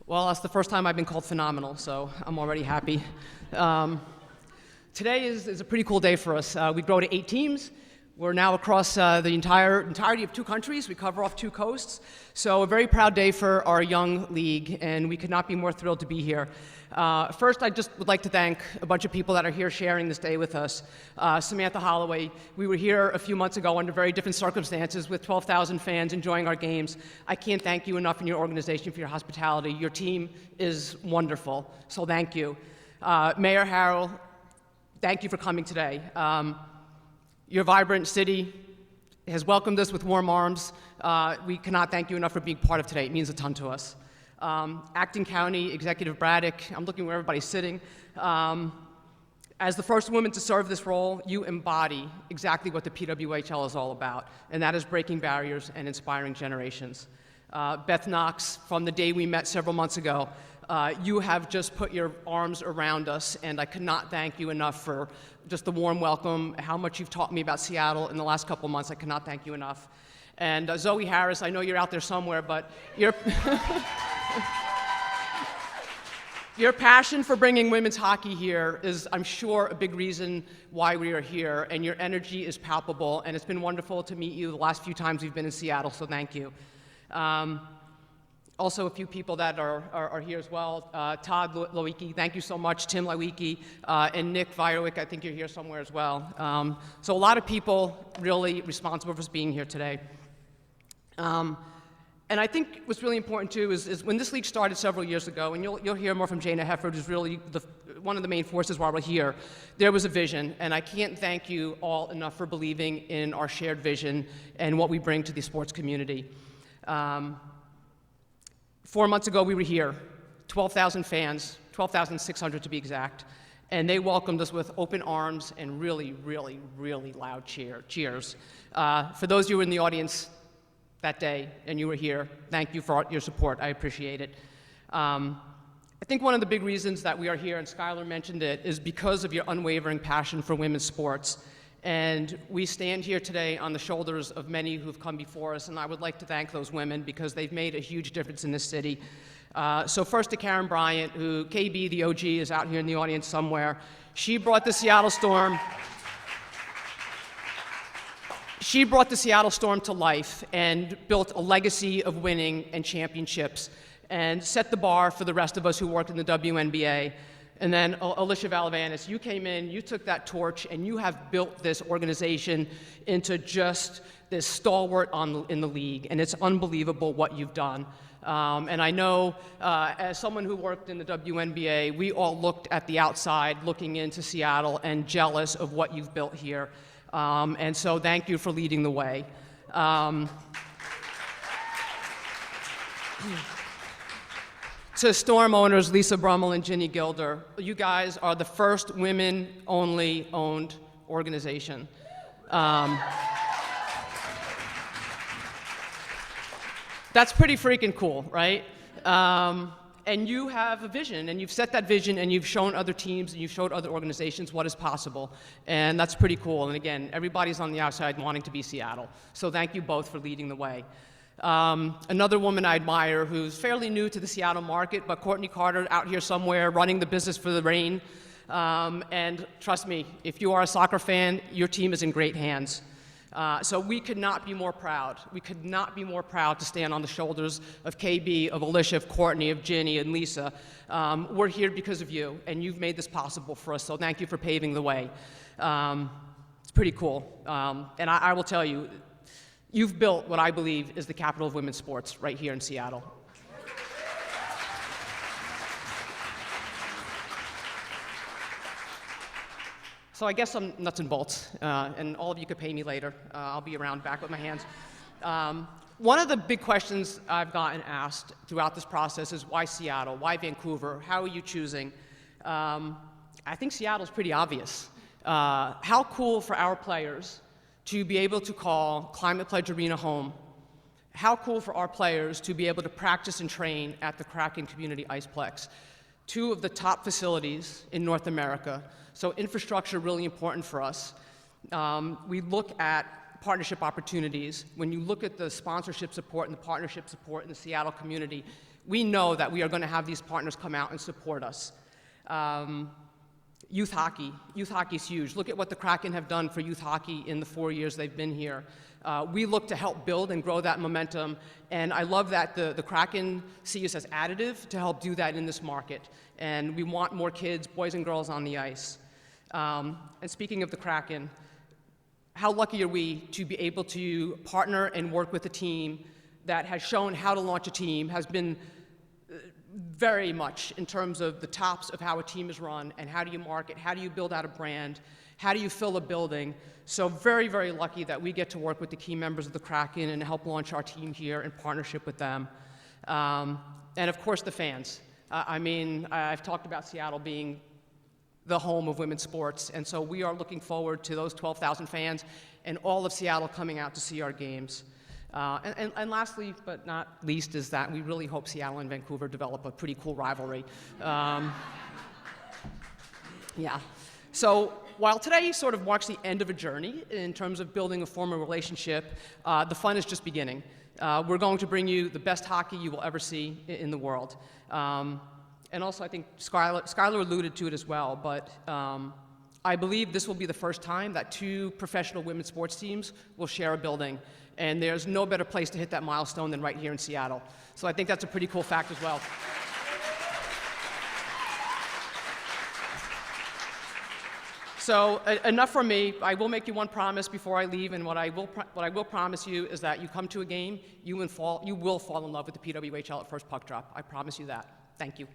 Well, that's the first time I've been called phenomenal, so I'm already happy. Today is a pretty cool day for us. We grow to 8 teams. We're now across the entirety of 2 countries. We cover off 2 coasts. So a very proud day for our young league, and we could not be more thrilled to be here. First, I just would like to thank a bunch of people that are here sharing this day with us. Samantha Holloway, we were here a few months ago under very different circumstances with 12,000 fans enjoying our games. I can't thank you enough in your organization for your hospitality. Your team is wonderful, so thank you. Mayor Harrell, thank you for coming today. Your vibrant city has welcomed us with warm arms. We cannot thank you enough for being part of today. It means a ton to us. Acting County Executive Braddock, I'm looking where everybody's sitting. As the first woman to serve this role, you embody exactly what the PWHL is all about, and that is breaking barriers and inspiring generations. Beth Knox, from the day we met several months ago, you have just put your arms around us, and I could not thank you enough for just the warm welcome, how much you've taught me about Seattle in the last couple of months. I cannot thank you enough. And Zoe Harris, I know you're out there somewhere, but your passion for bringing women's hockey here is, I'm sure, a big reason why we are here, and your energy is palpable, and it's been wonderful to meet you the last few times we've been in Seattle, so thank you. Also, a few people that are here as well. Todd Lewicki, thank you so much. Tim Lewicki, and Nick Vierwick, I think you're here somewhere as well. So a lot of people really responsible for us being here today. And I think what's really important too is when this league started several years ago, and you'll hear more from Jana Hefford, who's really one of the main forces why we're here, there was a vision, and I can't thank you all enough for believing in our shared vision and what we bring to the sports community. 4 months ago, we were here, 12,000 fans, 12,600 to be exact, and they welcomed us with open arms and really, really, really loud cheers. For those of you in the audience that day and you were here, thank you for your support. I appreciate it. I think one of the big reasons that we are here, and Skylar mentioned it, is because of your unwavering passion for women's sports. And we stand here today on the shoulders of many who've come before us, and I would like to thank those women because they've made a huge difference in this city. So first to Karen Bryant, who, KB, the OG, is out here in the audience somewhere. She brought the Seattle Storm to life and built a legacy of winning and championships and set the bar for the rest of us who worked in the WNBA. And then Alicia Valavanis, you came in, you took that torch, and you have built this organization into just this stalwart in the league, and it's unbelievable what you've done. And I know, as someone who worked in the WNBA, we all looked at the outside, looking into Seattle, and jealous of what you've built here. And so thank you for leading the way. To Storm owners Lisa Brummel and Ginny Gilder, you guys are the first women-only owned organization. That's pretty freaking cool, right? And you have a vision, and you've set that vision, and you've shown other teams, and you've showed other organizations what is possible, and that's pretty cool. And again, everybody's on the outside wanting to be Seattle, so thank you both for leading the way. Another woman I admire who's fairly new to the Seattle market, but Courtney Carter out here somewhere running the business for the Reign. And trust me, if you are a soccer fan, your team is in great hands. So we could not be more proud. We could not be more proud to stand on the shoulders of KB, of Alicia, of Courtney, of Ginny, and Lisa. We're here because of you, and you've made this possible for us, so thank you for paving the way. It's pretty cool. And I will tell you, you've built what I believe is the capital of women's sports right here in Seattle. So I guess I'm nuts and bolts, and all of you could pay me later. I'll be around back with my hands. One of the big questions I've gotten asked throughout this process is why Seattle? Why Vancouver? How are you choosing? I think Seattle's pretty obvious. How cool for our players to be able to call Climate Pledge Arena home. How cool for our players to be able to practice and train at the Kraken Community Iceplex. 2 of the top facilities in North America. So infrastructure really important for us. We look at partnership opportunities. When you look at the sponsorship support and the partnership support in the Seattle community, we know that we are going to have these partners come out and support us. Youth hockey is huge. Look at what the Kraken have done for youth hockey in the 4 years they've been here. We look to help build and grow that momentum, and I love that the Kraken see us as additive to help do that in this market. And we want more kids, boys and girls, on the ice. And speaking of the Kraken, how lucky are we to be able to partner and work with a team that has shown how to launch a team, has been very much in terms of the tops of how a team is run and how do you market, how do you build out a brand, how do you fill a building. So very, very lucky that we get to work with the key members of the Kraken and help launch our team here in partnership with them. And of course the fans. I've talked about Seattle being the home of women's sports, and so we are looking forward to those 12,000 fans and all of Seattle coming out to see our games. And lastly, but not least, is that we really hope Seattle and Vancouver develop a pretty cool rivalry. Yeah. So while today sort of marks the end of a journey in terms of building a formal relationship, the fun is just beginning. We're going to bring you the best hockey you will ever see in the world. And also, I think Skylar alluded to it as well, but I believe this will be the first time that 2 professional women's sports teams will share a building. And there's no better place to hit that milestone than right here in Seattle. So I think that's a pretty cool fact as well. So enough from me. I will make you one promise before I leave, and what I will promise you is that you come to a game, you will fall in love with the PWHL at first puck drop. I promise you that. Thank you.